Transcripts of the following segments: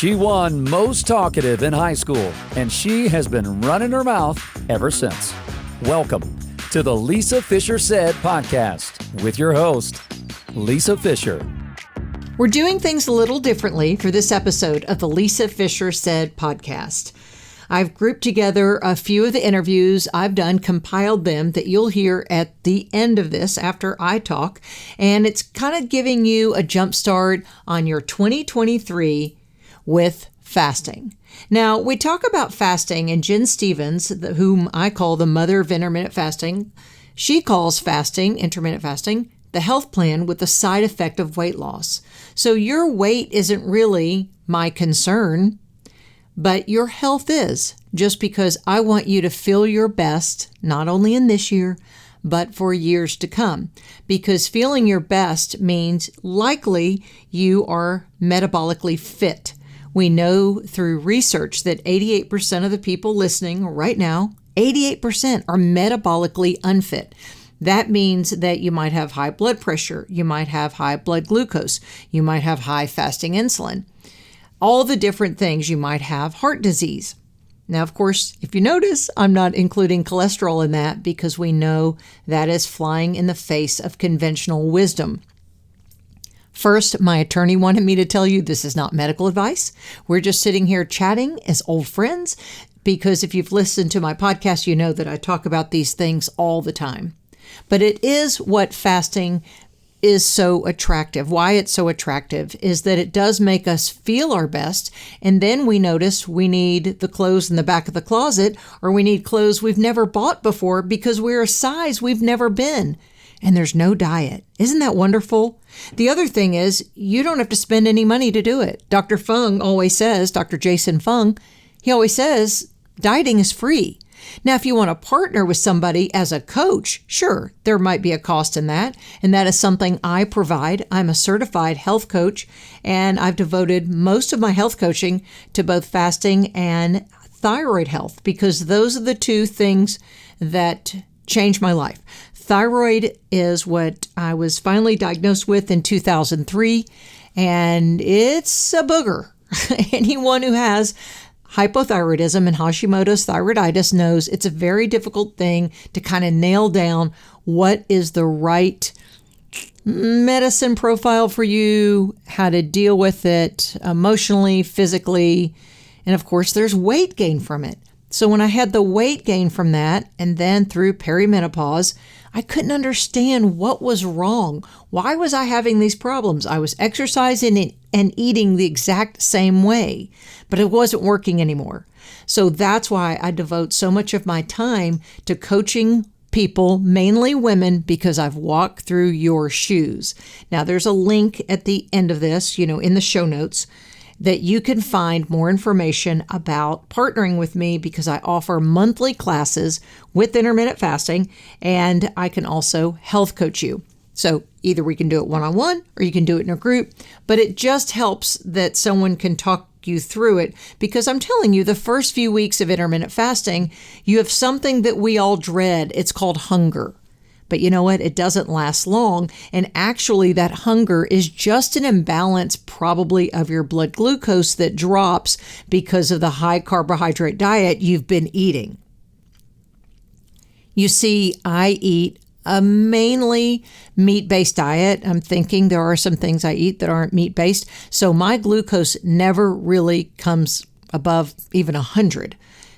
She won most talkative in high school, and she has been running her mouth ever since. Welcome to the Lisa Fisher Said podcast with your host, Lisa Fisher. We're doing things a little differently for this episode of the Lisa Fisher Said podcast. I've grouped together a few of the interviews I've done, compiled them that you'll hear at the end of this after I talk, and it's kind of giving you a jump start on your 2023 with fasting. Now, we talk about fasting, and Jen Stevens, whom I call the mother of intermittent fasting, she calls fasting, intermittent fasting, the health plan with the side effect of weight loss. So your weight isn't really my concern, but your health is, just because I want you to feel your best, not only in this year, but for years to come. Because feeling your best means likely you are metabolically fit. We know through research that 88% of the people listening right now, 88% are metabolically unfit. That means that you might have high blood pressure, you might have high blood glucose, you might have high fasting insulin. All the different things. You might have heart disease. Now, of course, if you notice, I'm not including cholesterol in that because we know that is flying in the face of conventional wisdom. First, my attorney wanted me to tell you this is not medical advice. We're just sitting here chatting as old friends because if you've listened to my podcast, you know that I talk about these things all the time. But it is what fasting is so attractive. Why it's so attractive is that it does make us feel our best, and then we notice we need the clothes in the back of the closet, or we need clothes we've never bought before because we're a size we've never been, and there's no diet. Isn't that wonderful? The other thing is you don't have to spend any money to do it. Dr. Fung always says, Dr. Jason Fung, he always says dieting is free. Now, if you want to partner with somebody as a coach, sure, there might be a cost in that, and that is something I provide. I'm a certified health coach, and I've devoted most of my health coaching to both fasting and thyroid health because those are the two things that changed my life. Thyroid is what I was finally diagnosed with in 2003, and it's a booger. Anyone who has hypothyroidism and Hashimoto's thyroiditis knows it's a very difficult thing to kind of nail down what is the right medicine profile for you, how to deal with it emotionally, physically, and of course there's weight gain from it. So when I had the weight gain from that, and then through perimenopause, I couldn't understand what was wrong. Why was I having these problems? I was exercising and eating the exact same way, but it wasn't working anymore. So that's why I devote so much of my time to coaching people, mainly women, because I've walked through your shoes. Now, there's a link at the end of this, in the show notes, that you can find more information about partnering with me because I offer monthly classes with intermittent fasting, and I can also health coach you. So either we can do it one-on-one or you can do it in a group, but it just helps that someone can talk you through it because I'm telling you, the first few weeks of intermittent fasting, you have something that we all dread. It's called hunger. But you know what? It doesn't last long. And actually, that hunger is just an imbalance probably of your blood glucose that drops because of the high carbohydrate diet you've been eating. You see, I eat a mainly meat-based diet. I'm thinking there are some things I eat that aren't meat-based. So my glucose never really comes above even 100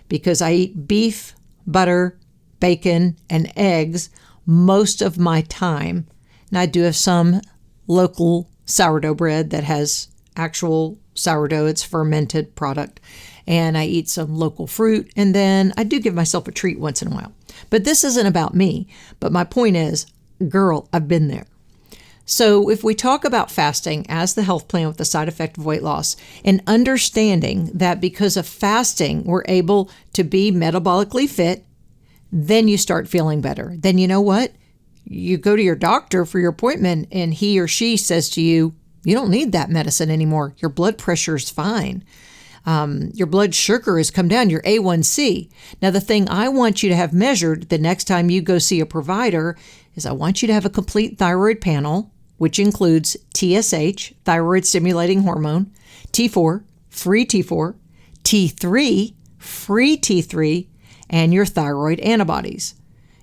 because I eat beef, butter, bacon, and eggs most of my time. And I do have some local sourdough bread that has actual sourdough. It's fermented product. And I eat some local fruit. And then I do give myself a treat once in a while. But this isn't about me. But my point is, girl, I've been there. So if we talk about fasting as the health plan with the side effect of weight loss and understanding that because of fasting, we're able to be metabolically fit, then you start feeling better. Then you know what? You go to your doctor for your appointment and he or she says to you, you don't need that medicine anymore. Your blood pressure is fine. Your blood sugar has come down, your A1C. Now, the thing I want you to have measured the next time you go see a provider is I want you to have a complete thyroid panel, which includes TSH, thyroid stimulating hormone, T4, free T4, T3, free T3, and your thyroid antibodies.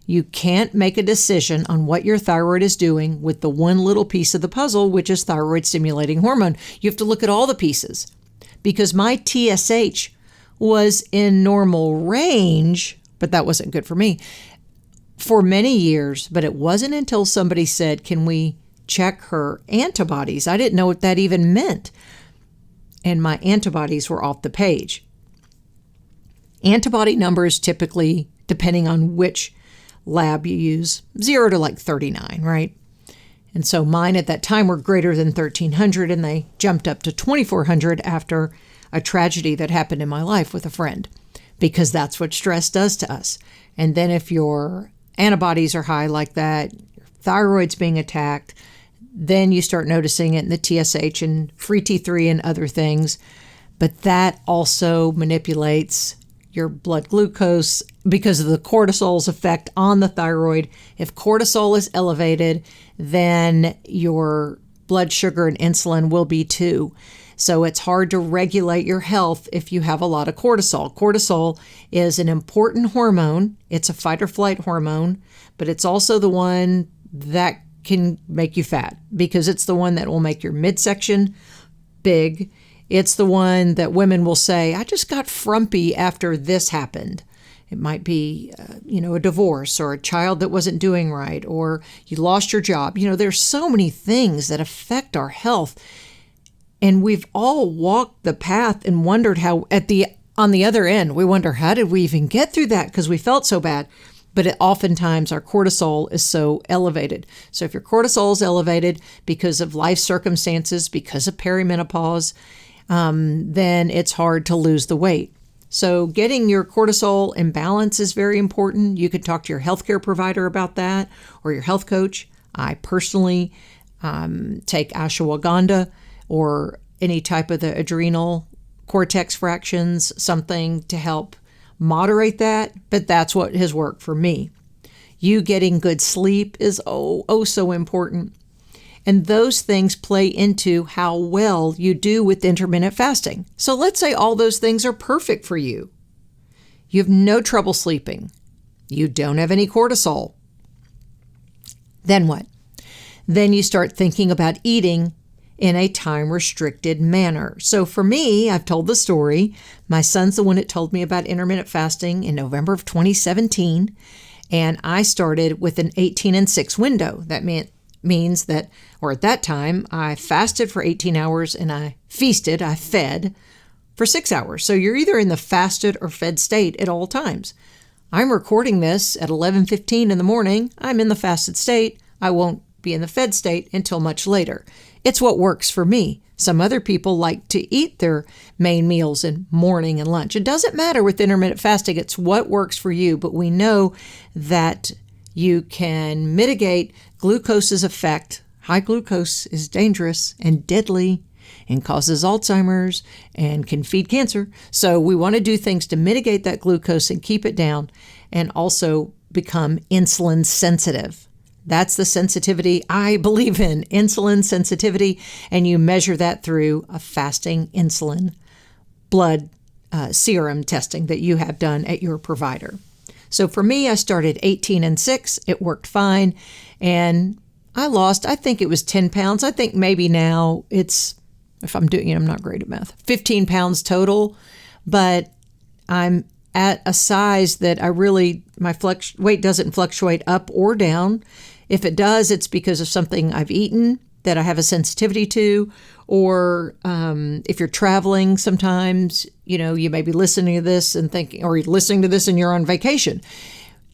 You can't make a decision on what your thyroid is doing with the one little piece of the puzzle, which is thyroid stimulating hormone. You have to look at all the pieces. Because my TSH was in normal range, but that wasn't good for me, for many years. But it wasn't until somebody said, can we check her antibodies? I didn't know what that even meant. And my antibodies were off the page. Antibody numbers typically, depending on which lab you use, 0 to like 39, right? And so mine at that time were greater than 1,300, and they jumped up to 2,400 after a tragedy that happened in my life with a friend, because that's what stress does to us. And then if your antibodies are high like that, your thyroid's being attacked, then you start noticing it in the TSH and free T3 and other things. But that also manipulates your blood glucose because of the cortisol's effect on the thyroid. If cortisol is elevated, then your blood sugar and insulin will be too. So it's hard to regulate your health if you have a lot of cortisol. Cortisol is an important hormone. It's a fight or flight hormone, but it's also the one that can make you fat because it's the one that will make your midsection big. It's the one that women will say, I just got frumpy after this happened. It might be, a divorce or a child that wasn't doing right, or you lost your job. There's so many things that affect our health. And we've all walked the path and wondered how on the other end, we wonder, how did we even get through that? Because we felt so bad. But oftentimes our cortisol is so elevated. So if your cortisol is elevated because of life circumstances, because of perimenopause, then it's hard to lose the weight. So getting your cortisol in balance is very important. You could talk to your healthcare provider about that or your health coach. I personally take ashwagandha or any type of the adrenal cortex fractions, something to help moderate that, but that's what has worked for me. You getting good sleep is so important. And those things play into how well you do with intermittent fasting. So let's say all those things are perfect for you. You have no trouble sleeping. You don't have any cortisol. Then what? Then you start thinking about eating in a time-restricted manner. So for me, I've told the story. My son's the one that told me about intermittent fasting in November of 2017, and I started with an 18-6 window. That means that, or at that time, I fasted for 18 hours and I fed for 6 hours. So you're either in the fasted or fed state at all times. I'm recording this at 11:15 in the morning. I'm in the fasted state. I won't be in the fed state until much later. It's what works for me. Some other people like to eat their main meals in morning and lunch. It doesn't matter with intermittent fasting. It's what works for you. But we know that you can mitigate glucose's effect. High glucose is dangerous and deadly and causes Alzheimer's and can feed cancer. So we want to do things to mitigate that glucose and keep it down and also become insulin sensitive. That's the sensitivity I believe in, insulin sensitivity, and you measure that through a fasting insulin blood serum testing that you have done at your provider. So for me, I started 18-6. It worked fine, and I lost, I think it was 10 pounds. I think maybe now it's, if I'm doing it, I'm not great at math, 15 pounds total, but I'm at a size that my weight doesn't fluctuate up or down. If it does, it's because of something I've eaten that I have a sensitivity to, or if you're traveling sometimes, you may be listening to this and thinking, or you're listening to this and you're on vacation.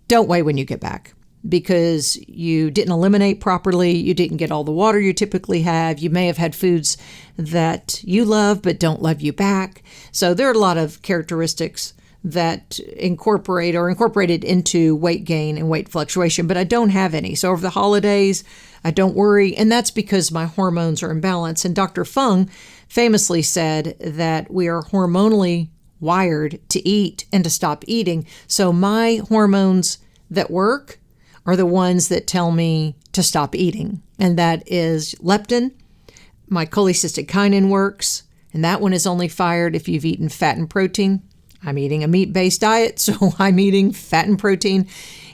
Don't weigh when you get back because you didn't eliminate properly. You didn't get all the water you typically have. You may have had foods that you love but don't love you back. So there are a lot of characteristics that incorporated into weight gain and weight fluctuation, but I don't have any. So over the holidays, I don't worry, and that's because my hormones are in balance. And Dr. Fung famously said that we are hormonally wired to eat and to stop eating. So my hormones that work are the ones that tell me to stop eating, and that is leptin. My cholecystokinin works, And that one is only fired if you've eaten fat and protein. I'm eating a meat-based diet, so I'm eating fat and protein,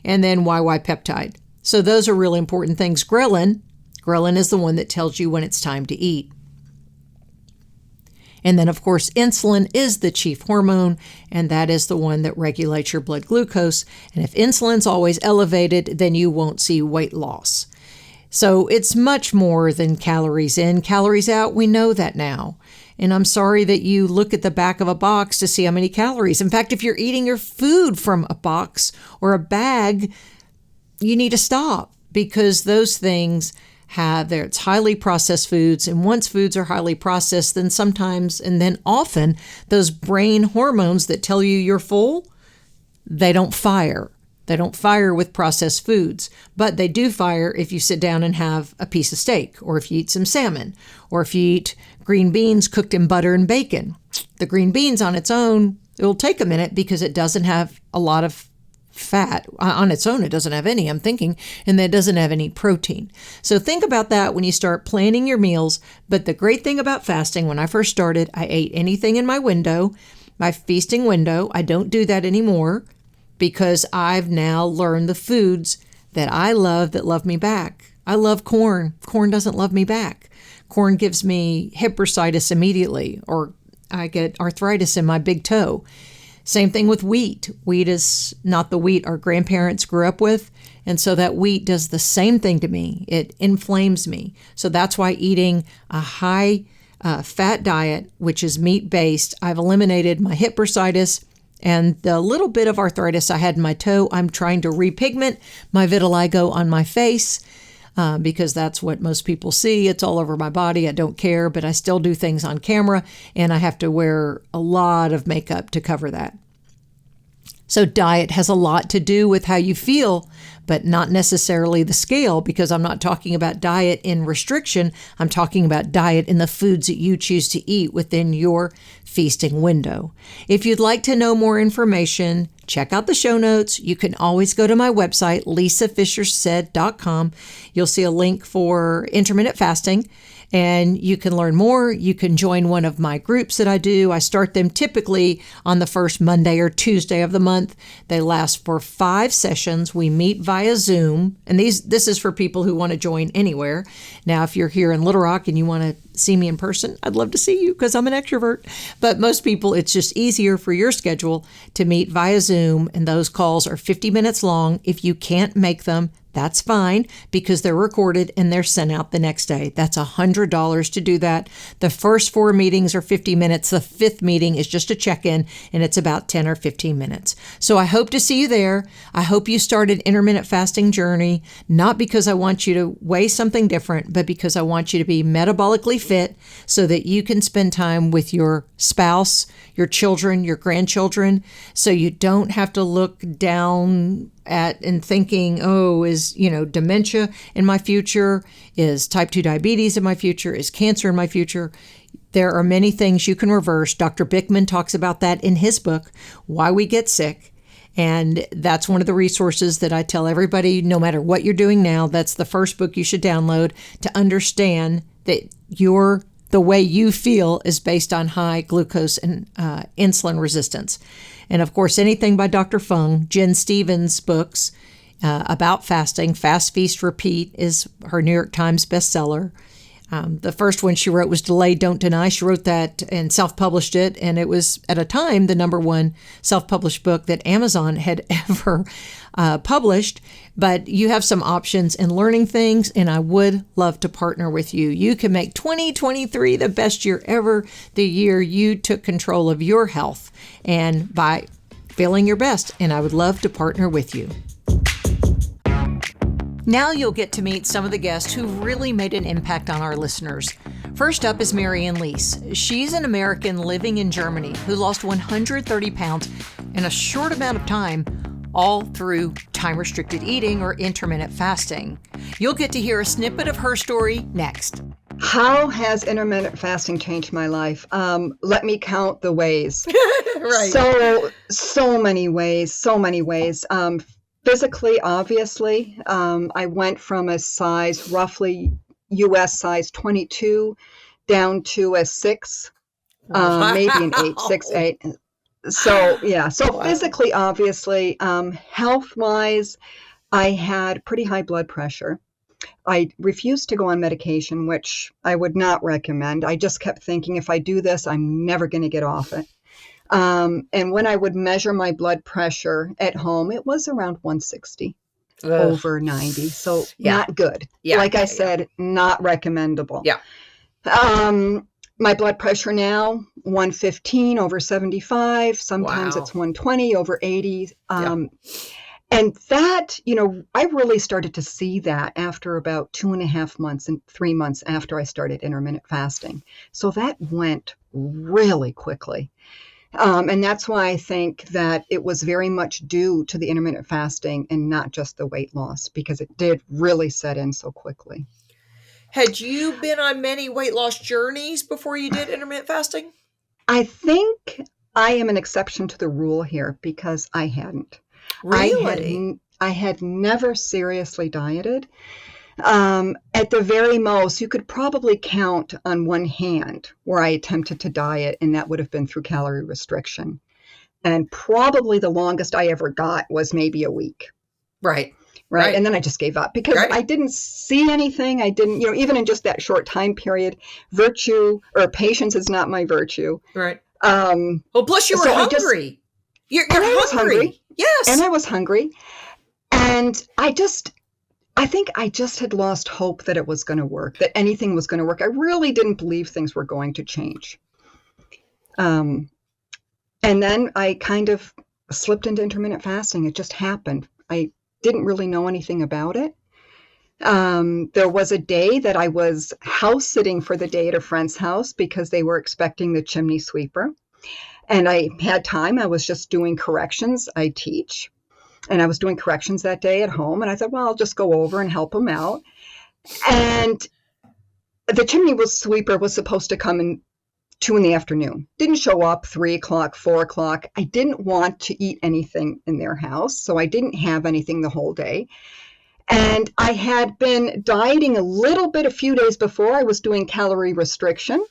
and then YY peptide. So those are really important things. Ghrelin is the one that tells you when it's time to eat. And then, of course, insulin is the chief hormone, and that is the one that regulates your blood glucose. And if insulin's always elevated, then you won't see weight loss. So it's much more than calories in, calories out. We know that now. And I'm sorry that you look at the back of a box to see how many calories. In fact, if you're eating your food from a box or a bag, you need to stop, because those things it's highly processed foods. And once foods are highly processed, then sometimes, and then often, those brain hormones that tell you you're full, they don't fire. They don't fire with processed foods, but they do fire if you sit down and have a piece of steak, or if you eat some salmon, or if you eat green beans cooked in butter and bacon. The green beans on its own, it'll take a minute because it doesn't have a lot of fat. On its own, it doesn't have any, I'm thinking, and it doesn't have any protein. So think about that when you start planning your meals. But the great thing about fasting, when I first started, I ate anything in my window, my feasting window. I don't do that anymore, because I've now learned the foods that I love that love me back. I love corn. Corn doesn't love me back. Corn gives me hip bursitis immediately, or I get arthritis in my big toe. Same thing with wheat. Wheat is not the wheat our grandparents grew up with, and so that wheat does the same thing to me. It inflames me. So that's why eating a high fat diet, which is meat-based, I've eliminated my hip bursitis. And the little bit of arthritis I had in my toe, I'm trying to repigment my vitiligo on my face, because that's what most people see. It's all over my body. I don't care, but I still do things on camera, and I have to wear a lot of makeup to cover that. So diet has a lot to do with how you feel, but not necessarily the scale, because I'm not talking about diet in restriction. I'm talking about diet in the foods that you choose to eat within your feasting window. If you'd like to know more information, check out the show notes. You can always go to my website, lisafishersaid.com. You'll see a link for intermittent fasting, and you can learn more. You can join one of my groups that I do. I start them typically on the first Monday or Tuesday of the month. They last for 5 sessions. We meet via Zoom, and this is for people who want to join anywhere. Now, if you're here in Little Rock and you want to see me in person, I'd love to see you, because I'm an extrovert. But most people, it's just easier for your schedule to meet via Zoom, and those calls are 50 minutes long. If you can't make them, that's fine, because they're recorded and they're sent out the next day. That's $100 to do that. The first 4 meetings are 50 minutes. The 5th meeting is just a check-in, and it's about 10 or 15 minutes. So I hope to see you there. I hope you start an intermittent fasting journey, not because I want you to weigh something different, but because I want you to be metabolically fit so that you can spend time with your spouse, your children, your grandchildren, so you don't have to look down at and thinking, is dementia in my future? Is type 2 diabetes in my future? Is cancer in my future? There are many things you can reverse. Dr. Bickman talks about that in his book, Why We Get Sick. And that's one of the resources that I tell everybody, no matter what you're doing now, that's the first book you should download to understand that the way you feel is based on high glucose and insulin resistance. And of course, anything by Dr. Fung, Jen Stevens' books about fasting, Fast, Feast, Repeat is her New York Times bestseller. The first one she wrote was Delay, Don't Deny. She wrote that and self-published it, and it was, at a time, the #1 self-published book that Amazon had ever published. But you have some options in learning things, and I would love to partner with you. You can make 2023 the best year ever, the year you took control of your health, and by feeling your best, and I would love to partner with you. Now you'll get to meet some of the guests who really made an impact on our listeners. First up is Maryann Liess. She's an American living in Germany who lost 130 pounds in a short amount of time, all through time-restricted eating or intermittent fasting. You'll get to hear a snippet of her story next. How has intermittent fasting changed my life? Let me count the ways. Right. So many ways. Physically, obviously, I went from a size, roughly U.S. size 22, down to a 6. maybe an 8, 6, 8. So, yeah. So Wow. physically, obviously, health-wise, I had pretty high blood pressure. I refused to go on medication, which I would not recommend. I just kept thinking, if I do this, I'm never going to get off it. And when I would measure my blood pressure at home, it was around 160 over 90. So not good. Like I said, not recommendable. Yeah. My blood pressure now, 115 over 75. Sometimes it's 120 over 80. And that, I really started to see that after about 2.5 months and 3 months after I started intermittent fasting. So that went really quickly. And that's why I think that it was very much due to the intermittent fasting and not just the weight loss, because it did really set in so quickly. Had you been on many weight loss journeys before you did intermittent fasting? I think I am an exception to the rule here because I hadn't. Really? I had never seriously dieted. At the very most, you could probably count on one hand where I attempted to diet, and that would have been through calorie restriction. And probably the longest I ever got was maybe a week. Right. And then I just gave up because I didn't see anything. I didn't, even in just that short time period, virtue or patience is not my virtue. Right. Well, plus you were hungry. You're hungry. Yes. And I was hungry. And I think I just had lost hope that it was going to work, that anything was going to work. I really didn't believe things were going to change. And then I kind of slipped into intermittent fasting. It just happened. I didn't really know anything about it. There was a day that I was house sitting for the day at a friend's house because they were expecting the chimney sweeper. And I had time. I was just doing corrections. I teach. And I was doing corrections that day at home. And I thought, well, I'll just go over and help them out. And the chimney sweeper was supposed to come in 2 p.m. Didn't show up 3 o'clock, 4 o'clock. I didn't want to eat anything in their house. So I didn't have anything the whole day. And I had been dieting a little bit a few days before. I was doing calorie restriction.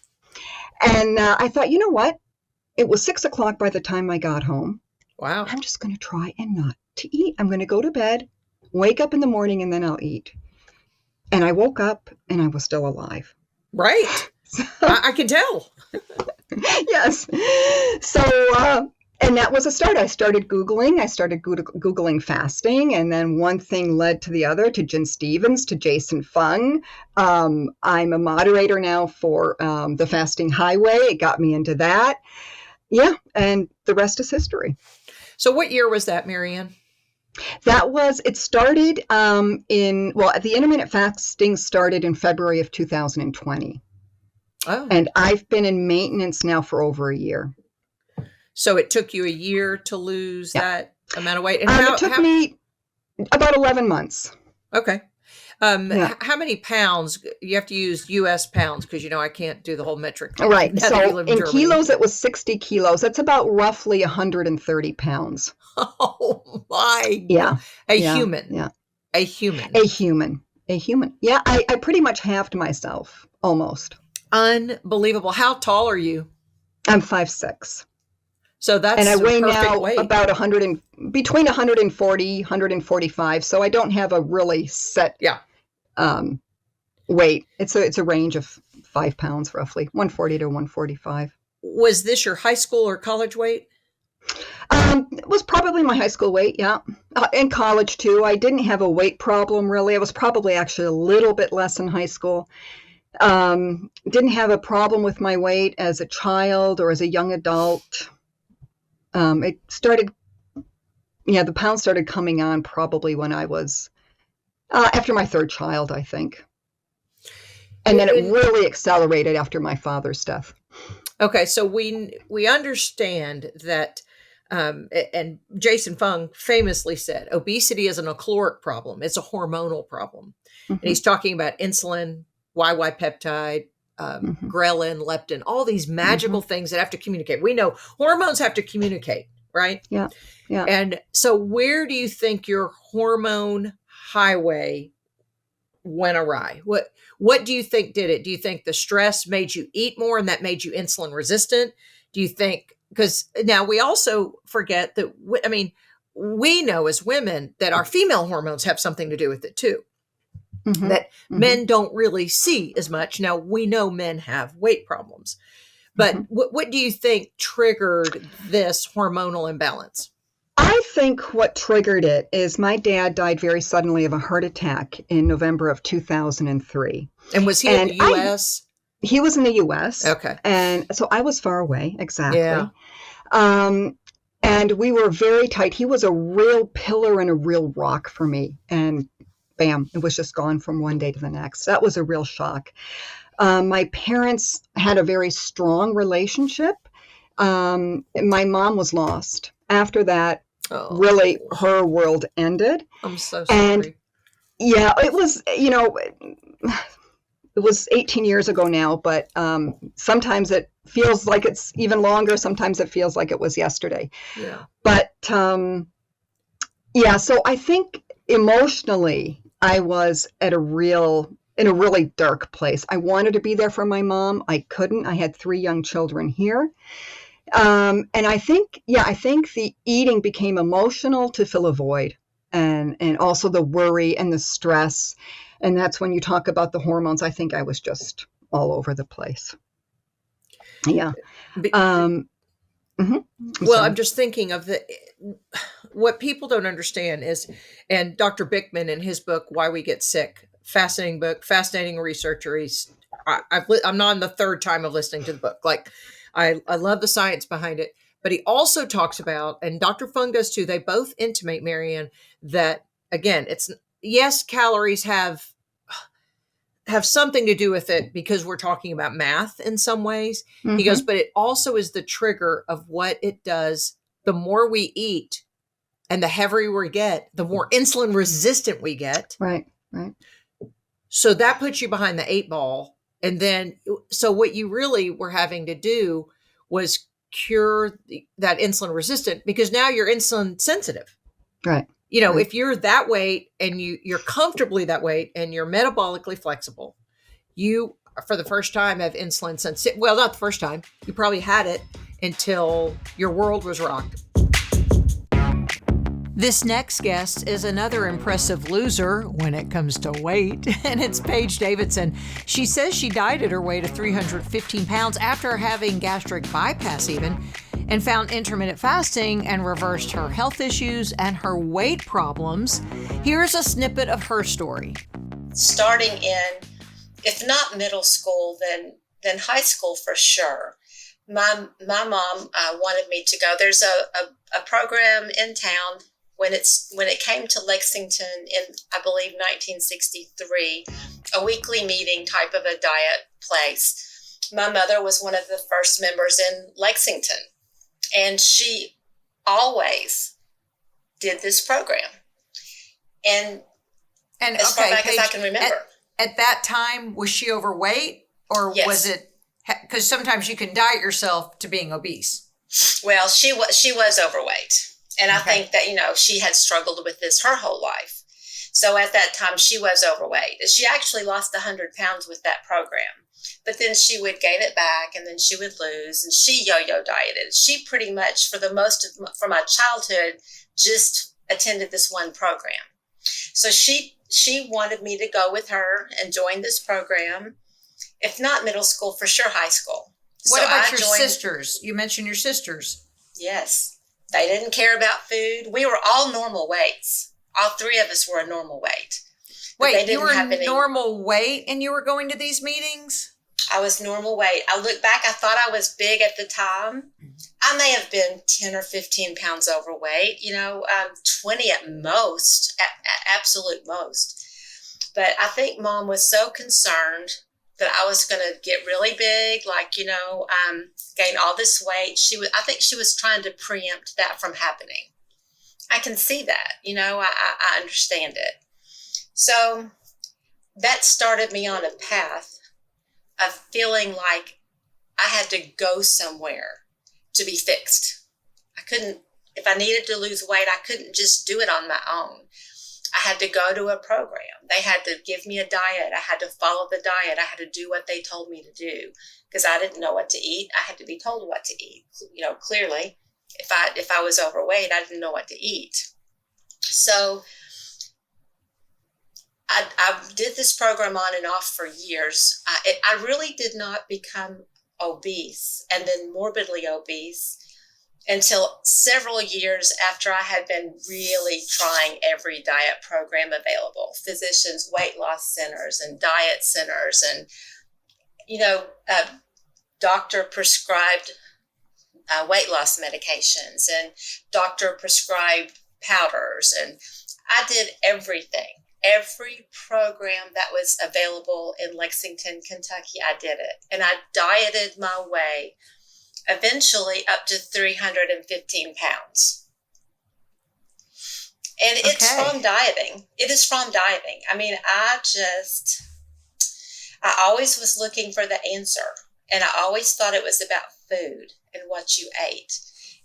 And I thought, you know what? It was 6 o'clock by the time I got home. Wow. I'm just going to try and not to eat. I'm going to go to bed, wake up in the morning, and then I'll eat. And I woke up and I was still alive. Right. I can tell. Yes. So, and that was a start. I started Googling. I started Googling fasting. And then one thing led to the other, to Jen Stevens, to Jason Fung. I'm a moderator now for the Fasting Highway. It got me into that. Yeah. And the rest is history. So what year was that, Maryann? It started the intermittent fasting started in February of 2020. Oh. And I've been in maintenance now for over a year. So it took you a year to lose that amount of weight? And it took me about 11 months. Okay. How many pounds? You have to use U.S. pounds because, I can't do the whole metric. Right. So in kilos, it was 60 kilos. That's about roughly 130 pounds. Oh, my. Yeah. A human. Yeah. A human. A human. Yeah. I pretty much halved myself almost. Unbelievable. How tall are you? I'm 5'6". So that's and I weigh now weight. About between 140, 145. So I don't have a really set weight. It's a range of 5 pounds roughly, 140 to 145. Was this your high school or college weight? It was probably my high school weight, yeah. In college too. I didn't have a weight problem really. I was probably actually a little bit less in high school. Didn't have a problem with my weight as a child or as a young adult. It started, the pounds started coming on probably when I was, after my third child, I think. And then it really accelerated after my father's death. Okay, so we understand that, and Jason Fung famously said, obesity isn't a caloric problem, it's a hormonal problem. Mm-hmm. And he's talking about insulin, YY peptide, ghrelin, leptin, all these magical things that have to communicate. We know hormones have to communicate, right? Yeah. And so where do you think your hormone highway went awry? What do you think did it? Do you think the stress made you eat more and that made you insulin resistant? Do you think, because now we also forget that, we know as women that our female hormones have something to do with it too, that men don't really see as much. Now we know men have weight problems, but what do you think triggered this hormonal imbalance? I think what triggered it is my dad died very suddenly of a heart attack in November of 2003. And was he in the U.S.? He was in the U.S. Okay. And so I was far away, exactly. Yeah. And we were very tight. He was a real pillar and a real rock for me. And bam, it was just gone from one day to the next. That was a real shock. My parents had a very strong relationship. My mom was lost. After that, really, her world ended. I'm so sorry. And yeah, it was, it was 18 years ago now, but sometimes it feels like it's even longer. Sometimes it feels like it was yesterday. Yeah. But so I think emotionally, I was in a really dark place. I wanted to be there for my mom. I couldn't. I had 3 young children here. And I think the eating became emotional to fill a void, and also the worry and the stress. And that's when you talk about the hormones. I think I was just all over the place. Yeah. I'm just thinking of what people don't understand is, and Dr. Bickman in his book, Why We Get Sick, fascinating book, fascinating researcher. I'm not on the 3rd time of listening to the book. Like, I love the science behind it, but he also talks about, and Dr. Fung does too, they both intimate, Maryann, that again, calories have something to do with it because we're talking about math in some ways. He goes, but it also is the trigger of what it does. The more we eat and the heavier we get, the more insulin resistant we get. Right. So that puts you behind the 8 ball. And then, so what you really were having to do was cure that insulin resistant, because now you're insulin sensitive. Right. If you're that weight and you're comfortably that weight and you're metabolically flexible, you, for the first time, have insulin sensitivity. Well, not the first time. You probably had it until your world was rocked. This next guest is another impressive loser when it comes to weight, and it's Paige Davidson. She says she dieted her way to 315 pounds after having gastric bypass even, and found intermittent fasting and reversed her health issues and her weight problems. Here's a snippet of her story. Starting in, if not middle school, then high school for sure. My mom wanted me to go. There's a program in town. When it came to Lexington in, I believe, 1963, a weekly meeting type of a diet place. My mother was one of the first members in Lexington, and she always did this program. And as far back as I can remember. At that time, was she overweight, or yes. Was it, because sometimes you can diet yourself to being obese? Well, she was overweight. And I think that, she had struggled with this her whole life. So at that time, she was overweight. She actually lost 100 pounds with that program. But then she would gain it back, and then she would lose. And she yo-yo dieted. She pretty much, for my childhood, just attended this one program. So she wanted me to go with her and join this program. If not middle school, for sure high school. What about your sisters? You mentioned your sisters. Yes. They didn't care about food. We were all normal weights. All 3 of us were a normal weight. Wait, you were normal weight and you were going to these meetings? I was normal weight. I look back, I thought I was big at the time. I may have been 10 or 15 pounds overweight, 20 at most, at absolute most. But I think Mom was so concerned that I was going to get really big, gain all this weight. I think she was trying to preempt that from happening. I can see that, I understand it. So that started me on a path of feeling like I had to go somewhere to be fixed. I couldn't, if I needed to lose weight, I couldn't just do it on my own. I had to go to a program. They had to give me a diet. I had to follow the diet. I had to do what they told me to do because I didn't know what to eat. I had to be told what to eat. Clearly, if I was overweight, I didn't know what to eat. So I did this program on and off for years. I really did not become obese and then morbidly obese until several years after I had been really trying every diet program available, physicians, weight loss centers, and diet centers, and, doctor prescribed weight loss medications and doctor prescribed powders. And I did everything. Every program that was available in Lexington, Kentucky, I did it. And I dieted my way eventually up to 315 pounds. And it's from dieting. It is from dieting. I mean, I always was looking for the answer. And I always thought it was about food and what you ate.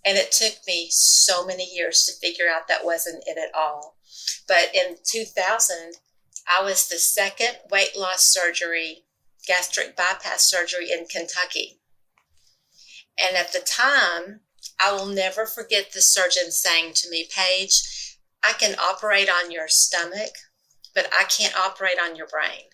And it took me so many years to figure out that wasn't it at all. But in 2000, I was the second weight loss surgery, gastric bypass surgery in Kentucky. And at the time, I will never forget the surgeon saying to me, Paige, I can operate on your stomach, but I can't operate on your brain.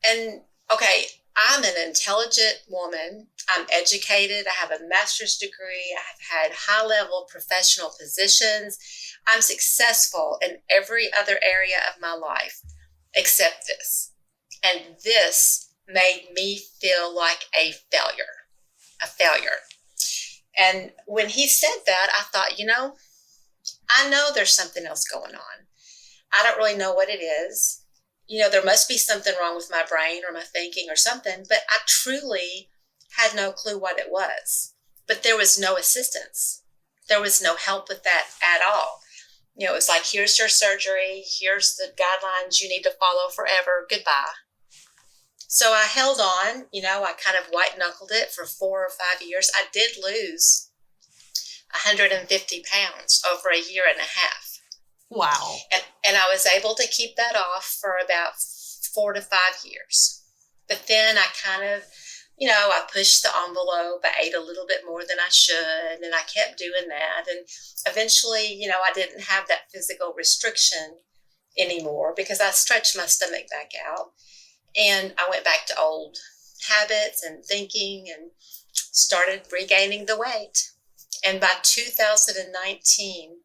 And okay, I'm an intelligent woman. I'm educated. I have a master's degree. I've had high-level professional positions. I'm successful in every other area of my life except this. And this made me feel like a failure. And when he said that, I thought, I know there's something else going on. I don't really know what it is. There must be something wrong with my brain or my thinking or something, but I truly had no clue what it was. But there was no assistance. There was no help with that at all. It was like, here's your surgery. Here's the guidelines you need to follow forever. Goodbye. So I held on. I kind of white-knuckled it for 4 or 5 years. I did lose 150 pounds over a year and a half. Wow. And I was able to keep that off for about 4 to 5 years. But then I kind of, I pushed the envelope. I ate a little bit more than I should, and I kept doing that. And eventually, I didn't have that physical restriction anymore because I stretched my stomach back out. And I went back to old habits and thinking and started regaining the weight. And by 2019,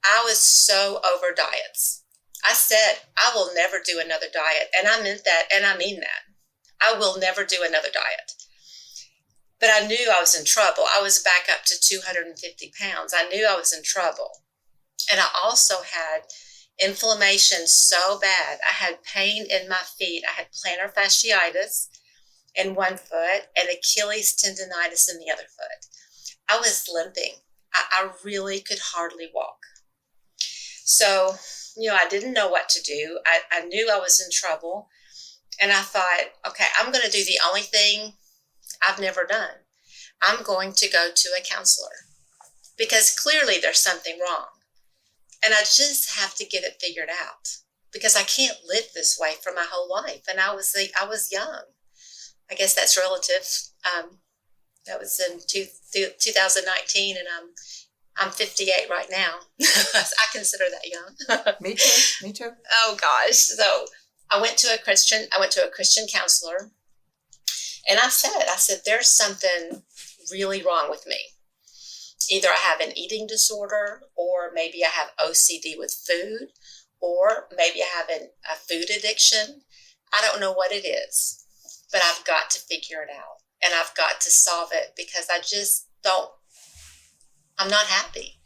I was so over diets. I said, I will never do another diet. And I meant that, and I mean that. I will never do another diet. But I knew I was in trouble. I was back up to 250 pounds. I knew I was in trouble. And I also had inflammation so bad. I had pain in my feet. I had plantar fasciitis in one foot and Achilles tendonitis in the other foot. I was limping. I really could hardly walk. So, I didn't know what to do. I knew I was in trouble. And I thought, okay, I'm going to do the only thing I've never done. I'm going to go to a counselor because clearly there's something wrong. And I just have to get it figured out because I can't live this way for my whole life. And I was young. I guess that's relative. That was in 2019, and I'm 58 right now. I consider that young. Me too. Oh gosh. So I went to a Christian counselor, and I said, there's something really wrong with me. Either I have an eating disorder, or maybe I have OCD with food, or maybe I have a food addiction. I don't know what it is, but I've got to figure it out, and I've got to solve it because I'm not happy.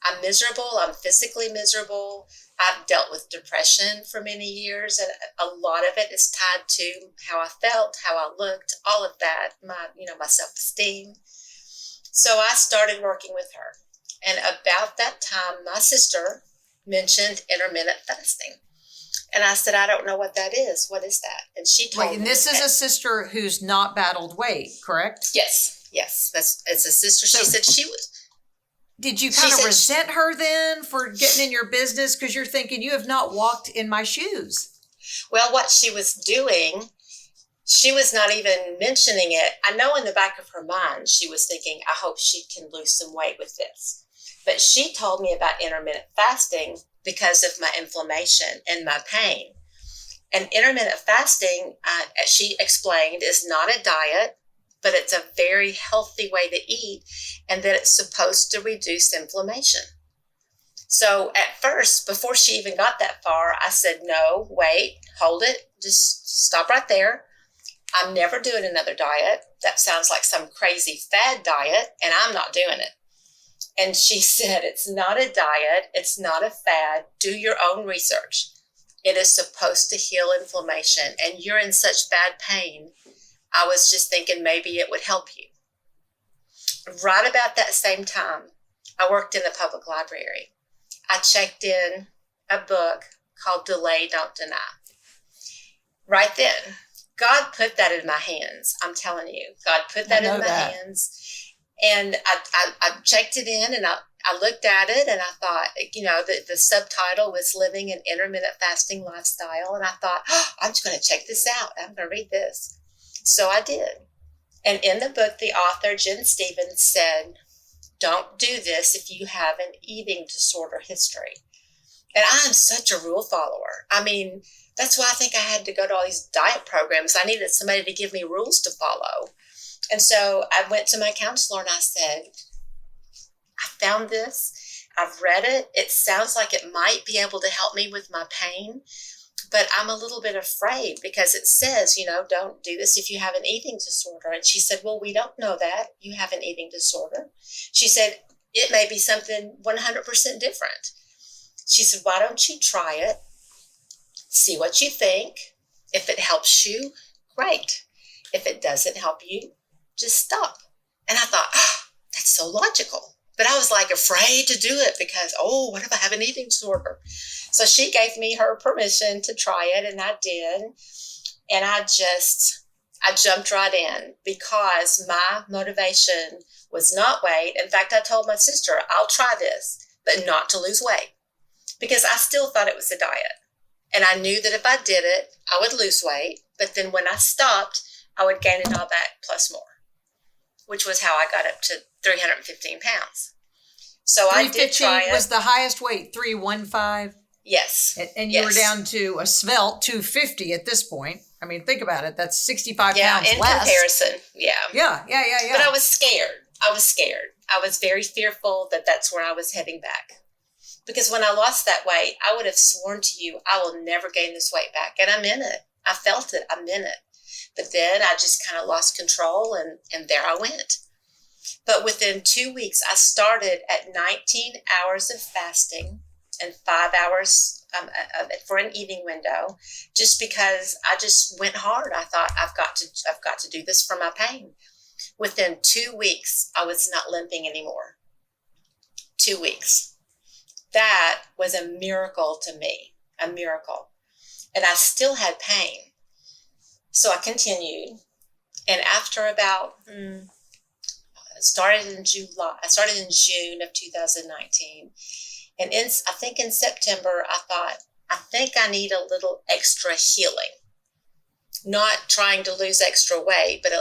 I'm miserable. I'm physically miserable. I've dealt with depression for many years, and a lot of it is tied to how I felt, how I looked, all of that, my self-esteem. So I started working with her. And about that time, my sister mentioned intermittent fasting. And I said, I don't know what that is. What is that? And she told me. And this is a sister who's not battled weight, correct? Yes. It's a sister. She said she was. Did you kind of resent her then for getting in your business? Because you're thinking, you have not walked in my shoes. Well, what she was doing, she was not even mentioning it. I know in the back of her mind, she was thinking, I hope she can lose some weight with this. But she told me about intermittent fasting because of my inflammation and my pain. And intermittent fasting, as she explained, is not a diet, but it's a very healthy way to eat, and that it's supposed to reduce inflammation. So at first, before she even got that far, I said, no, wait, hold it, just stop right there. I'm never doing another diet. That sounds like some crazy fad diet, and I'm not doing it. And she said, it's not a diet, it's not a fad, do your own research. It is supposed to heal inflammation, and you're in such bad pain. I was just thinking maybe it would help you. Right about that same time, I worked in the public library. I checked in a book called Delay, Don't Deny. Right then, God put that in my hands. I'm telling you, God put that in my hands. And I checked it in, and I looked at it, and I thought, the subtitle was Living an Intermittent Fasting Lifestyle. And I thought, I'm just going to check this out. I'm going to read this. So I did. And in the book, the author, Jen Stevens, said, don't do this if you have an eating disorder history. And I am such a rule follower. I mean, that's why I think I had to go to all these diet programs. I needed somebody to give me rules to follow. And so I went to my counselor and I said, I found this. I've read it. It sounds like it might be able to help me with my pain, but I'm a little bit afraid because it says, don't do this if you have an eating disorder. And she said, well, we don't know that you have an eating disorder. She said, it may be something 100% different. She said, why don't you try it? See what you think. If it helps you, great. If it doesn't help you, just stop. And I thought, that's so logical. But I was like afraid to do it because, what if I have an eating disorder? So she gave me her permission to try it, and I did. And I jumped right in because my motivation was not weight. In fact, I told my sister, I'll try this, but not to lose weight because I still thought it was a diet. And I knew that if I did it, I would lose weight. But then when I stopped, I would gain it all back plus more, which was how I got up to 315 pounds. So I did try it. Was the highest weight 315? Yes. And you were down to a svelte 250 at this point. I mean, think about it. That's 65 pounds less. In comparison. Yeah. Yeah. But I was scared. I was very fearful that that's where I was heading back. Because when I lost that weight, I would have sworn to you, I will never gain this weight back. And I'm in it. I felt it. I'm in it. But then I just kind of lost control, and there I went. But within 2 weeks, I started at 19 hours of fasting and 5 hours for an eating window, just because I just went hard. I thought I've got to do this for my pain. Within 2 weeks, I was not limping anymore. 2 weeks. That was a miracle to me, a miracle. And I still had pain. So I continued. And after about, I started in June of 2019. And I think in September, I thought, I think I need a little extra healing. Not trying to lose extra weight, but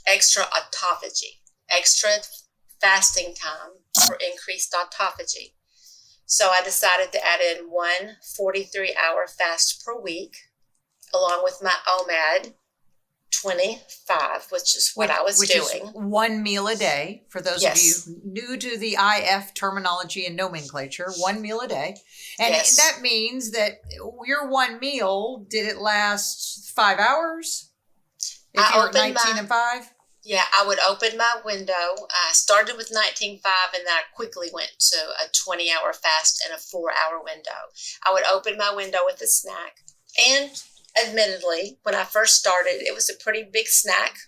extra autophagy, extra fasting time for increased autophagy. So I decided to add in one 43-hour fast per week, along with my OMAD 25, which is what I was doing. Is one meal a day. For those of you new to the IF terminology and nomenclature, one meal a day. And that means that your one meal, did it last 5 hours? If you're at 19 and 5? Yeah, I would open my window. I started with 19.5, and then I quickly went to a 20-hour fast and a 4-hour window. I would open my window with a snack. And admittedly, when I first started, it was a pretty big snack.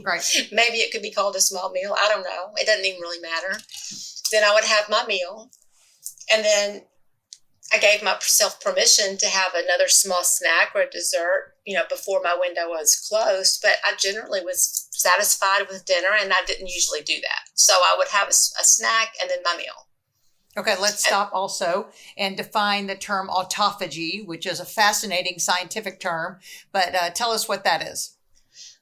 Right. Maybe it could be called a small meal. I don't know. It doesn't even really matter. Then I would have my meal. And then I gave myself permission to have another small snack or a dessert, before my window was closed. But I generally was satisfied with dinner, and I didn't usually do that. So I would have a snack and then my meal. Okay, let's stop also and define the term autophagy, which is a fascinating scientific term, but tell us what that is.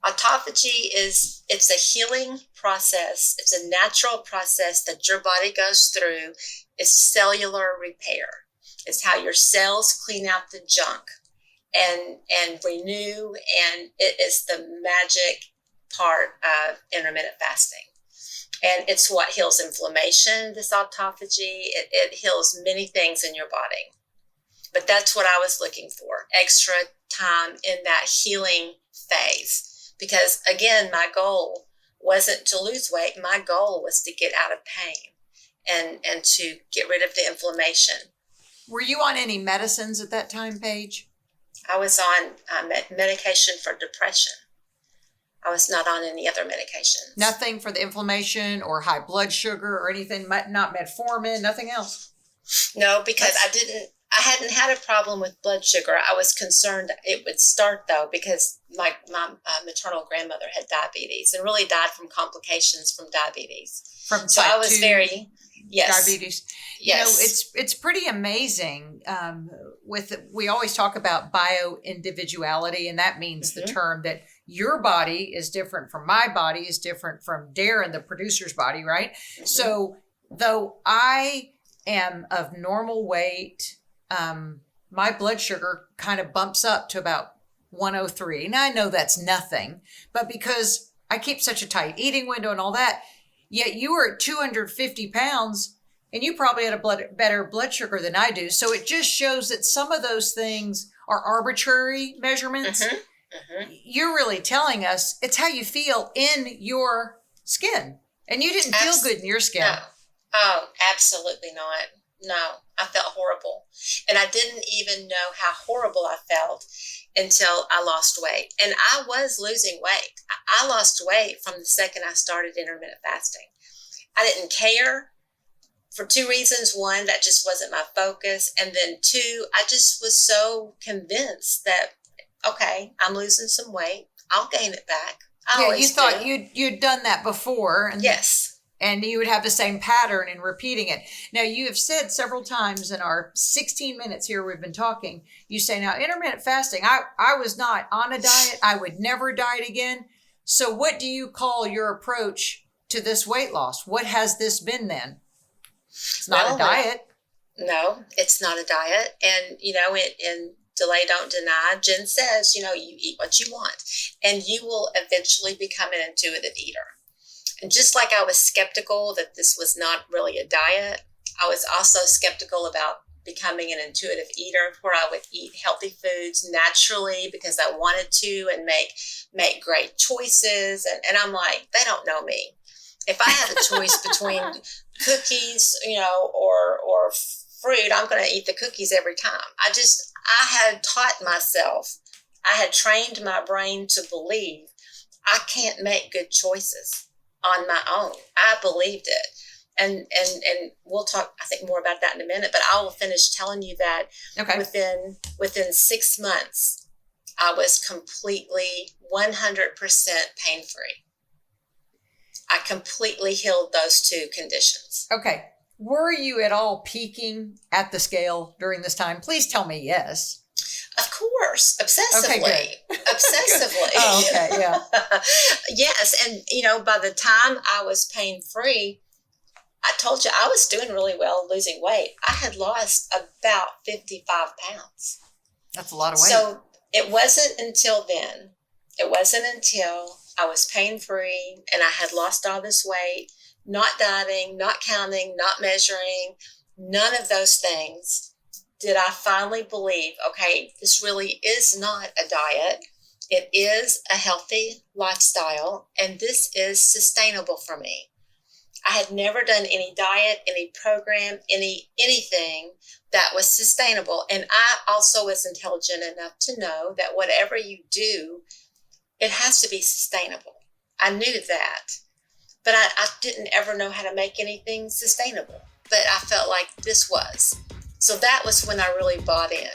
Autophagy it's a healing process. It's a natural process that your body goes through. It's cellular repair. It's how your cells clean out the junk and renew, and it is the magic part of intermittent fasting. And it's what heals inflammation, this autophagy. It heals many things in your body. But that's what I was looking for, extra time in that healing phase. Because again, my goal wasn't to lose weight. My goal was to get out of pain and to get rid of the inflammation. Were you on any medicines at that time, Paige? I was on medication for depression. I was not on any other medications. Nothing for the inflammation or high blood sugar or anything, not metformin, nothing else? No, because I hadn't had a problem with blood sugar. I was concerned it would start though, because my maternal grandmother had diabetes and really died from complications from diabetes. So I was very, yes. Diabetes. Yes. It's pretty amazing. We always talk about bio-individuality, and that means the term that your body is different from my body is different from Darren, the producer's body, right? So though I am of normal weight, my blood sugar kind of bumps up to about 103. And I know that's nothing, but because I keep such a tight eating window and all that, yet you were at 250 pounds and you probably had a better blood sugar than I do. So it just shows that some of those things are arbitrary measurements. You're really telling us it's how you feel in your skin. And you didn't feel good in your skin. No. Oh, absolutely not. No, I felt horrible. And I didn't even know how horrible I felt until I lost weight. And I was losing weight. I lost weight from the second I started intermittent fasting. I didn't care for two reasons. One, that just wasn't my focus. And then two, I just was so convinced that, okay, I'm losing some weight. I'll gain it back. You thought you'd done that before. And yes. And you would have the same pattern in repeating it. Now, you have said several times in our 16 minutes here we've been talking, you say, now, intermittent fasting, I was not on a diet. I would never diet again. So what do you call your approach to this weight loss? What has this been then? It's not a diet. No, it's not a diet. And, in Delay Don't Deny, Jen says, you eat what you want and you will eventually become an intuitive eater. And just like I was skeptical that this was not really a diet, I was also skeptical about becoming an intuitive eater where I would eat healthy foods naturally because I wanted to and make great choices. And I'm like, they don't know me. If I had a choice between cookies, or fruit, I'm going to eat the cookies every time. I had taught myself, I had trained my brain to believe I can't make good choices on my own. I believed it. And we'll talk, I think, more about that in a minute, but I will finish telling you that within 6 months, I was completely 100% pain-free. I completely healed those two conditions. Okay. Were you at all peaking at the scale during this time? Please tell me yes. Of course, obsessively. Okay, Obsessively. Oh, okay, yeah. Yes, and by the time I was pain-free, I told you I was doing really well losing weight. I had lost about 55 pounds. That's a lot of weight. So it wasn't until then. It wasn't until I was pain-free and I had lost all this weight, not dieting, not counting, not measuring, none of those things, did I finally believe, okay, this really is not a diet. It is a healthy lifestyle, and this is sustainable for me. I had never done any diet, any program, anything that was sustainable. And I also was intelligent enough to know that whatever you do, it has to be sustainable. I knew that, but I didn't ever know how to make anything sustainable. But I felt like this was. So that was when I really bought in.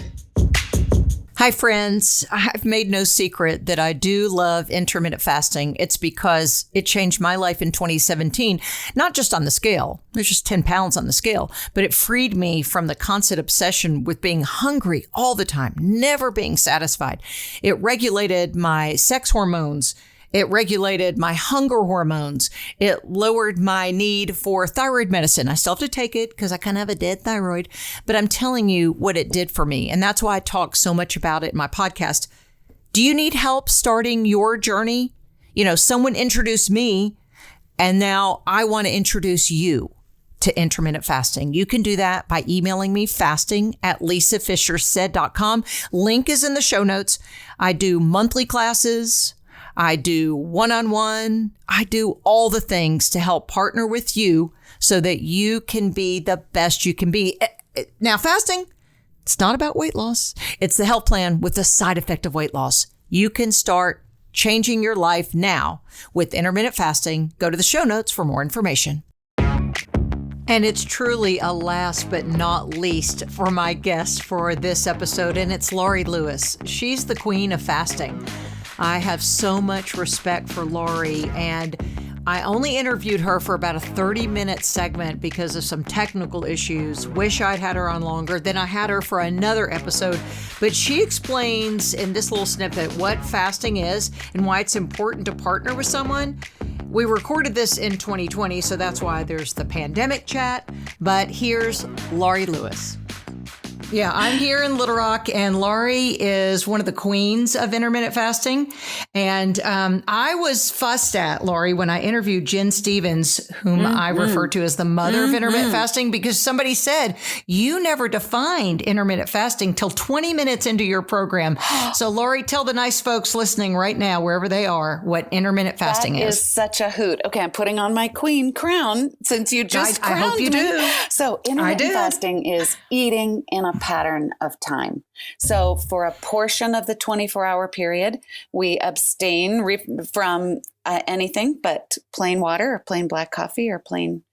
Hi, friends. I've made no secret that I do love intermittent fasting. It's because it changed my life in 2017, not just on the scale. There's just 10 pounds on the scale, but it freed me from the constant obsession with being hungry all the time, never being satisfied. It regulated my sex hormones. It regulated my hunger hormones. It lowered my need for thyroid medicine. I still have to take it because I kind of have a dead thyroid, but I'm telling you what it did for me. And that's why I talk so much about it in my podcast. Do you need help starting your journey? You know, someone introduced me, and now I want to introduce you to intermittent fasting. You can do that by emailing me fasting@lisafishersaid.com. Link is in the show notes. I do monthly classes. I do one-on-one. I do all the things to help partner with you so that you can be the best you can be. Now, fasting, it's not about weight loss. It's the health plan with the side effect of weight loss. You can start changing your life now with intermittent fasting. Go to the show notes for more information. And it's truly a last but not least for my guest for this episode, and it's Laurie Lewis. She's the queen of fasting. I have so much respect for Laurie, and I only interviewed her for about a 30-minute segment because of some technical issues. Wish I'd had her on longer. Then I had her for another episode, but she explains in this little snippet what fasting is and why it's important to partner with someone. We recorded this in 2020, so that's why there's the pandemic chat, but here's Laurie Lewis. Yeah, I'm here in Little Rock, and Laurie is one of the queens of intermittent fasting. And I was fussed at, Laurie, when I interviewed Jen Stevens, whom I refer to as the mother of intermittent fasting, because somebody said, you never defined intermittent fasting till 20 minutes into your program. So, Laurie, tell the nice folks listening right now, wherever they are, what intermittent fasting is. That is such a hoot. Okay, I'm putting on my queen crown since you just crowned I hope you me. do. So, intermittent fasting is eating in a pattern of time. So for a portion of the 24-hour period, we abstain from anything but plain water or plain black coffee or plain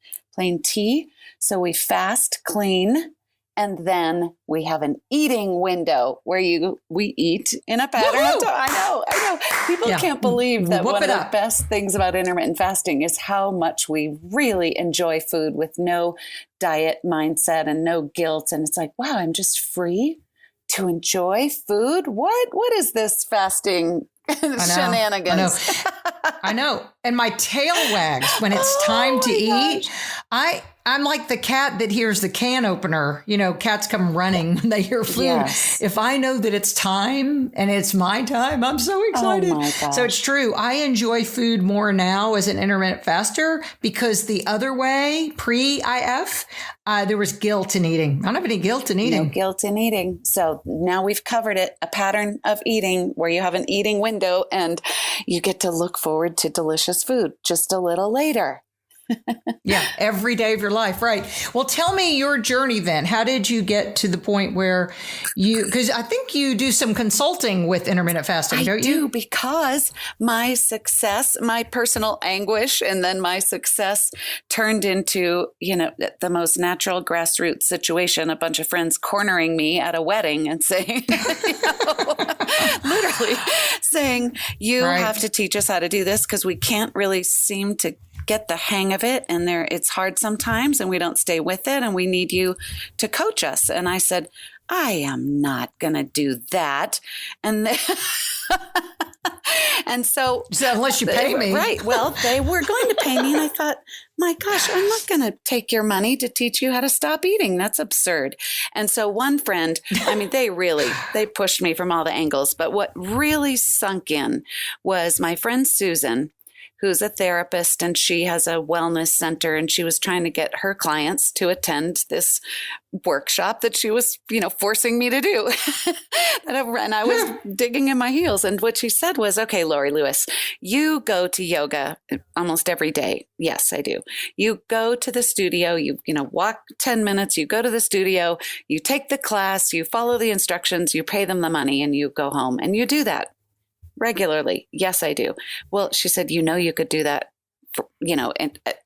tea. So we fast clean, and then we have an eating window where we eat in a pattern of time. I know. People can't believe that one of the best things about intermittent fasting is how much we really enjoy food with no diet mindset and no guilt. And it's like, wow, I'm just free to enjoy food. What is this fasting shenanigans? I know. And my tail wags when it's time to eat. I'm like the cat that hears the can opener. You know, cats come running when they hear food. Yes. If I know that it's time and it's my time, I'm so excited. Oh my gosh. So it's true. I enjoy food more now as an intermittent faster because the other way, pre-IF, there was guilt in eating. I don't have any guilt in eating. No guilt in eating. So now we've covered it. A pattern of eating where you have an eating window and you get to look forward to delicious food just a little later. Yeah, every day of your life. Right. Well, tell me your journey then. How did you get to the point where because I think you do some consulting with intermittent fasting, don't you? I do, because my success, my personal anguish, and then my success turned into, the most natural grassroots situation. A bunch of friends cornering me at a wedding and saying, literally saying, you have to teach us how to do this because we can't really seem to get the hang of it, and it's hard sometimes, and we don't stay with it, and we need you to coach us. And I said, I am not going to do that. And and so unless you pay me, right? Well, they were going to pay me, and I thought, my gosh, I'm not going to take your money to teach you how to stop eating. That's absurd. And so one friend, they pushed me from all the angles, but what really sunk in was my friend Susan, who's a therapist, and she has a wellness center, and she was trying to get her clients to attend this workshop that she was, forcing me to do. And I was digging in my heels. And what she said was, okay, Laurie Lewis, you go to yoga almost every day. Yes, I do. You go to the studio, you walk 10 minutes, you go to the studio, you take the class, you follow the instructions, you pay them the money, and you go home, and you do that regularly. Yes, I do. Well, she said, you could do that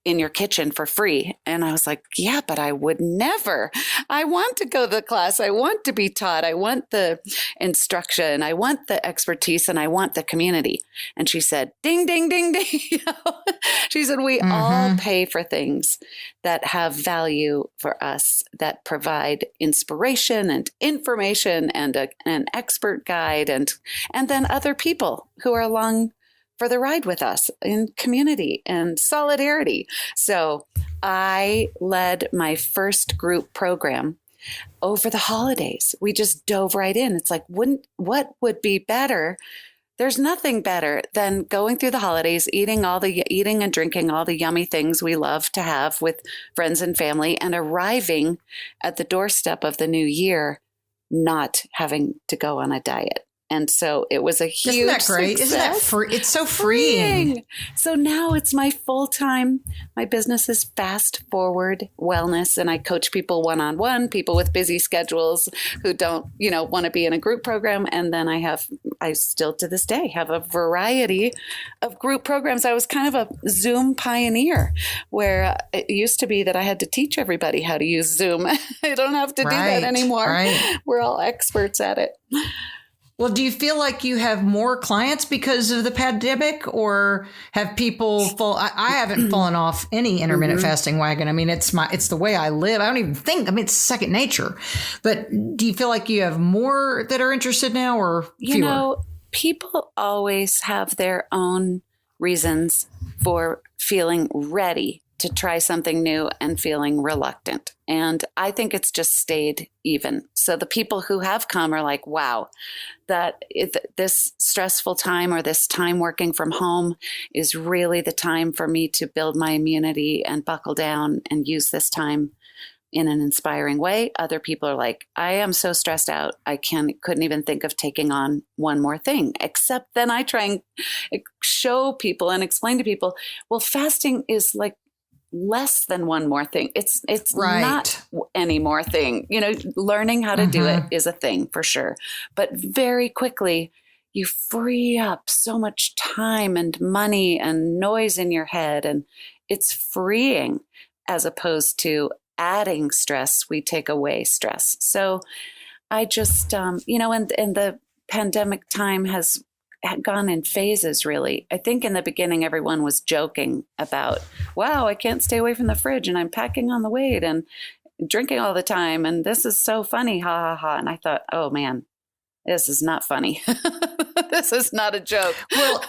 in your kitchen for free. And I was like, yeah, but I would never. I want to go to the class. I want to be taught. I want the instruction. I want the expertise, and I want the community. And she said, ding, ding, ding, ding. She said, we all pay for things that have value for us, that provide inspiration and information and an expert guide, and then other people who are along for the ride with us in community and solidarity. So I led my first group program over the holidays. We just dove right in. It's like, what would be better? There's nothing better than going through the holidays, eating and drinking all the yummy things we love to have with friends and family, and arriving at the doorstep of the new year, not having to go on a diet. And so it was a huge Isn't that great? success. Isn't that free? It's so freeing. So now it's my full-time. My business is Fast Forward Wellness, and I coach people one-on-one, people with busy schedules who don't, want to be in a group program. And then I still to this day have a variety of group programs. I was kind of a Zoom pioneer, where it used to be that I had to teach everybody how to use Zoom. I don't have to do that anymore. Right. We're all experts at it. Well, do you feel like you have more clients because of the pandemic, or have people I haven't fallen off any intermittent fasting wagon. I mean, it's the way I live. I don't even think, it's second nature. But do you feel like you have more that are interested now, or fewer? People always have their own reasons for feeling ready to try something new and feeling reluctant. And I think it's just stayed even. So the people who have come are like, wow, this stressful time, or this time working from home, is really the time for me to build my immunity and buckle down and use this time in an inspiring way. Other people are like, I am so stressed out, I couldn't even think of taking on one more thing. Except then I try and show people and explain to people, well, fasting is like less than one more thing. It's right. Not any more thing. Learning how to do it is a thing for sure. But very quickly, you free up so much time and money and noise in your head. And it's freeing, as opposed to adding stress. We take away stress. So I just, and the pandemic time had gone in phases, really. I think in the beginning, everyone was joking about, wow, I can't stay away from the fridge, and I'm packing on the weight and drinking all the time, and this is so funny, ha ha ha. And I thought, oh man, this is not funny. This is not a joke. Well,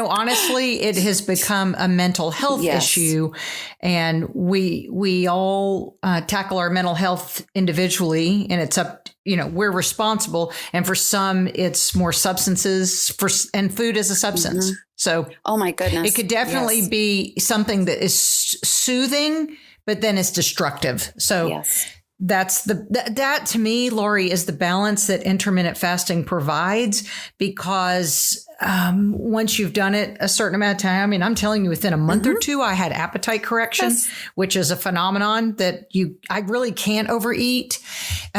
honestly, it has become a mental health issue, and we all tackle our mental health individually, and it's up. We're responsible, and for some, it's more substances. And food is a substance. So, oh my goodness, it could definitely be something that is soothing, but then it's destructive. So. That's that to me, Laurie, is the balance that intermittent fasting provides, because once you've done it a certain amount of time, I'm telling you, within a month or two, I had appetite correction, which is a phenomenon that I really can't overeat. Do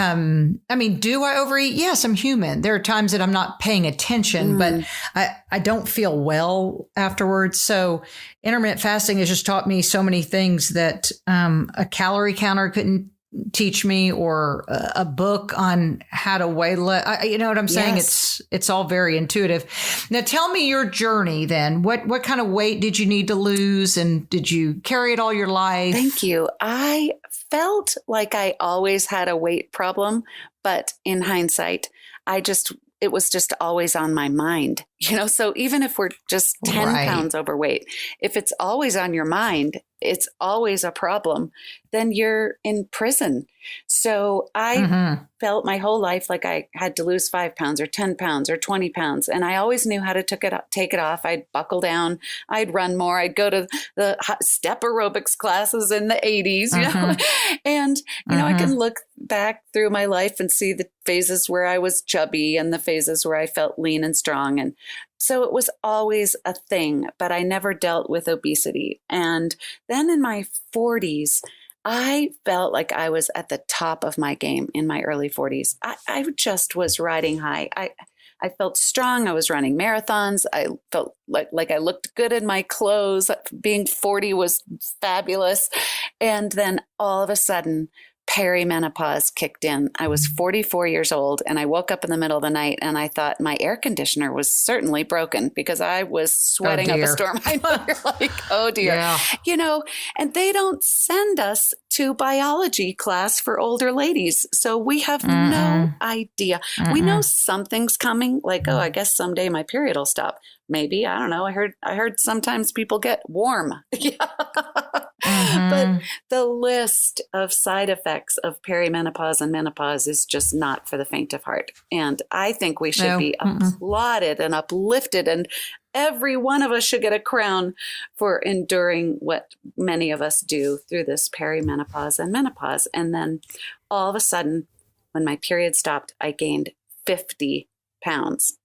I overeat? Yes, I'm human. There are times that I'm not paying attention, but I don't feel well afterwards. So intermittent fasting has just taught me so many things that a calorie counter couldn't teach me, or a book on how to weigh less. You know what I'm saying? It's all very intuitive. Now tell me your journey then. What kind of weight did you need to lose, and did you carry it all your life? Thank you. I felt like I always had a weight problem, but in hindsight, it was just always on my mind, so even if we're just 10 pounds overweight, if it's always on your mind, it's always a problem, then you're in prison. So I felt my whole life like I had to lose 5 pounds or 10 pounds or 20 pounds. And I always knew how to take it off. I'd buckle down. I'd run more. I'd go to the step aerobics classes in the 80s, and, I can look back through my life and see the phases where I was chubby and the phases where I felt lean and strong. And so it was always a thing, but I never dealt with obesity. And then in my 40s, I felt like I was at the top of my game in my early 40s. I just was riding high. I felt strong. I was running marathons. I felt like I looked good in my clothes. Being 40 was fabulous. And then all of a sudden, perimenopause kicked in. I was 44 years old and I woke up in the middle of the night and I thought my air conditioner was certainly broken because I was sweating up a storm. I know, you're like, oh dear. Yeah. You know, and they don't send us to biology class for older ladies. So we have no idea. We know something's coming, like, oh, I guess someday my period will stop. Maybe, I don't know. I heard sometimes people get warm. But the list of side effects of perimenopause and menopause is just not for the faint of heart. And I think we should be applauded and uplifted, and every one of us should get a crown for enduring what many of us do through this perimenopause and menopause. And then all of a sudden, when my period stopped, I gained 50 pounds.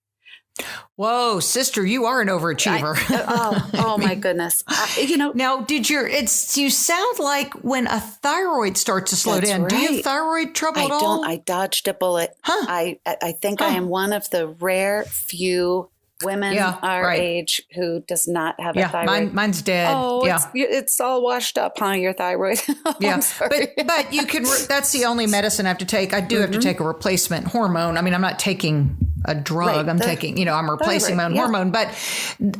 Whoa, sister, you are an overachiever. Oh my goodness. Now, you sound like when a thyroid starts to slow down. Right. Do you have thyroid trouble at all? I dodged a bullet. Huh. I think I am one of the rare few women our age who does not have a thyroid. Mine's dead. Oh, it's all washed up, huh? Your thyroid. I'm sorry. But you can. That's the only medicine I have to take. I do have to take a replacement hormone. I mean, I'm not taking a drug. Right. I'm replacing my own hormone. But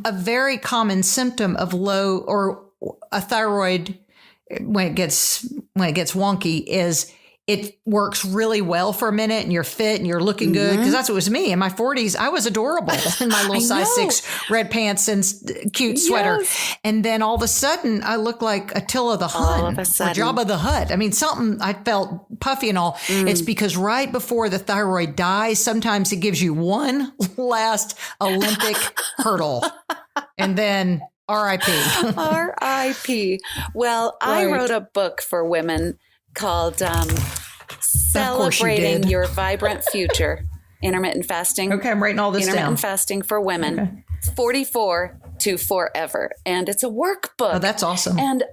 a very common symptom of low or a thyroid when it gets wonky is it works really well for a minute and you're fit and you're looking good. Because that's what was me. In my 40s, I was adorable in my little size 6 red pants and cute sweater. Yes. And then all of a sudden, I look like Attila the Hun or Jabba the Hutt. I mean, I felt puffy and all. It's because right before the thyroid dies, sometimes it gives you one last Olympic hurdle. And then RIP. RIP. Well, I wrote a book for women called Celebrating Your Vibrant Future, Intermittent Fasting. Okay, I'm writing all this down. Intermittent Fasting for Women, 44 to Forever. And it's a workbook. Oh, that's awesome. And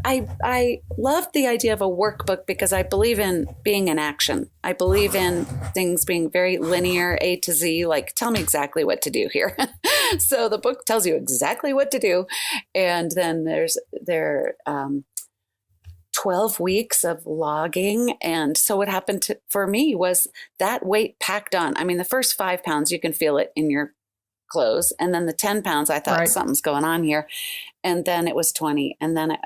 I love the idea of a workbook because I believe in being in action. I believe in things being very linear, A to Z, like tell me exactly what to do here. So the book tells you exactly what to do. And then there 12 weeks of logging. And so what happened for me was that weight packed on. I mean, the first 5 pounds, you can feel it in your clothes. And then the 10 pounds, I thought something's going on here. And then it was 20. And then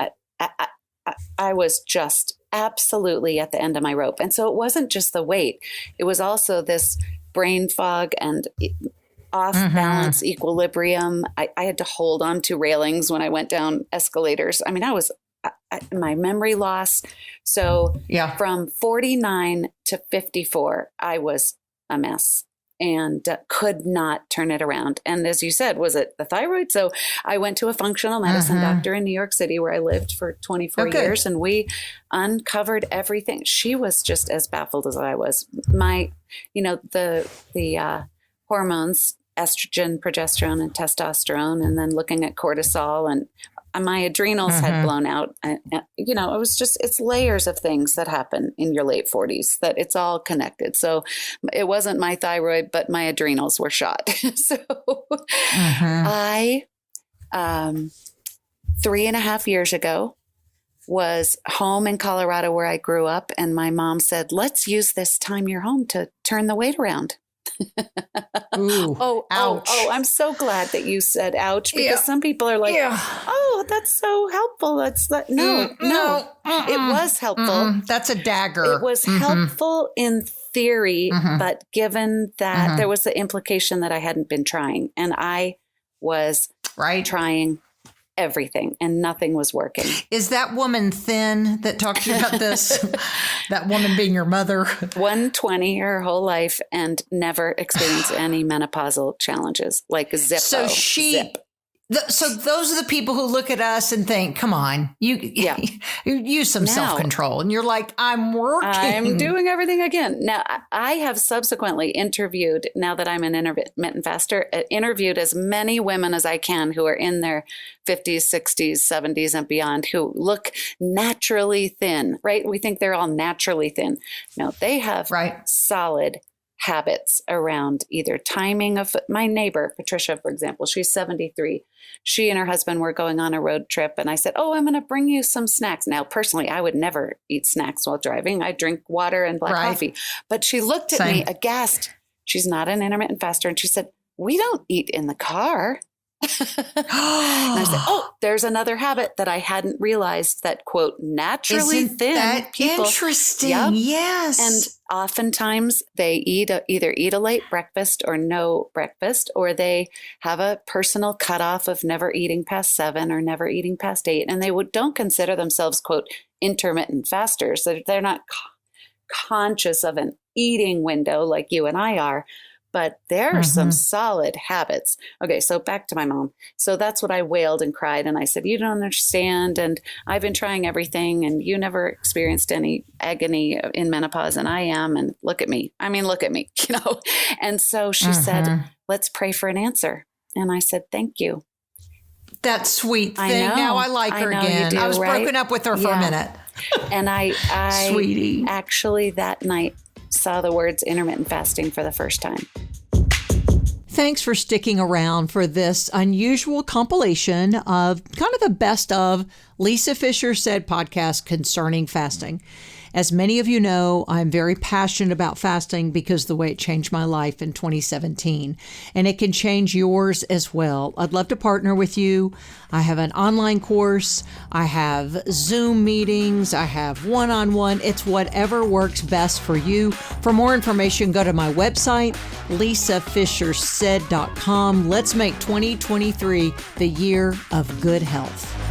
I was just absolutely at the end of my rope. And so it wasn't just the weight. It was also this brain fog and off balance equilibrium. I had to hold on to railings when I went down escalators. I mean, my memory loss. So from 49 to 54, I was a mess and could not turn it around. And as you said, was it the thyroid? So I went to a functional medicine doctor in New York City where I lived for 24 years, and we uncovered everything. She was just as baffled as I was. The hormones, estrogen, progesterone, and testosterone, and then looking at cortisol, and my adrenals had blown out. It was just, it's layers of things that happen in your late 40s that it's all connected. So it wasn't my thyroid, but my adrenals were shot. So I, 3.5 years ago, was home in Colorado where I grew up. And my mom said, let's use this time you're home to turn the weight around. Ooh, ouch. I'm so glad that you said ouch, because some people are like, oh, that's so helpful. No, it was helpful. That's a dagger. It was helpful in theory, but given that there was the implication that I hadn't been trying, and I was trying everything and nothing was working. Is that woman thin that talked to you about this? That woman being your mother? 120 her whole life and never experienced any menopausal challenges, like Zippo. So so those are the people who look at us and think, come on, you use some self-control. And you're like, I'm working. I'm doing everything again. Now, I have subsequently interviewed, now that I'm an intermittent faster, interviewed as many women as I can who are in their 50s, 60s, 70s, and beyond, who look naturally thin, right? We think they're all naturally thin. No, they have solid habits around either timing of my neighbor, Patricia, for example, she's 73. She and her husband were going on a road trip. And I said, oh, I'm going to bring you some snacks. Now, personally, I would never eat snacks while driving. I drink water and black coffee. But she looked at me aghast. She's not an intermittent faster. And she said, we don't eat in the car. And I said, oh, there's another habit that I hadn't realized that, quote, naturally Isn't thin that people. Interesting. Yep. Yes. And oftentimes they either eat a late breakfast or no breakfast, or they have a personal cutoff of never eating past 7 or never eating past 8. And they don't consider themselves, quote, intermittent fasters. They're not conscious of an eating window like you and I are. But there are some solid habits. Okay, so back to my mom. So that's what I wailed and cried. And I said, you don't understand. And I've been trying everything. And you never experienced any agony in menopause. And I am. And look at me. I mean, look at me, you know. And so she said, let's pray for an answer. And I said, thank you. That sweet thing. I know. Now I like her again. Do, I was right? broken up with her for a minute. And I Sweetie. actually that night saw the words intermittent fasting for the first time. Thanks for sticking around for this unusual compilation of kind of the best of Lisa Fischer Said podcast concerning fasting. As many of you know, I'm very passionate about fasting because of the way it changed my life in 2017, and it can change yours as well. I'd love to partner with you. I have an online course. I have Zoom meetings. I have one-on-one. It's whatever works best for you. For more information, go to my website, lisafischersaid.com. Let's make 2023 the year of good health.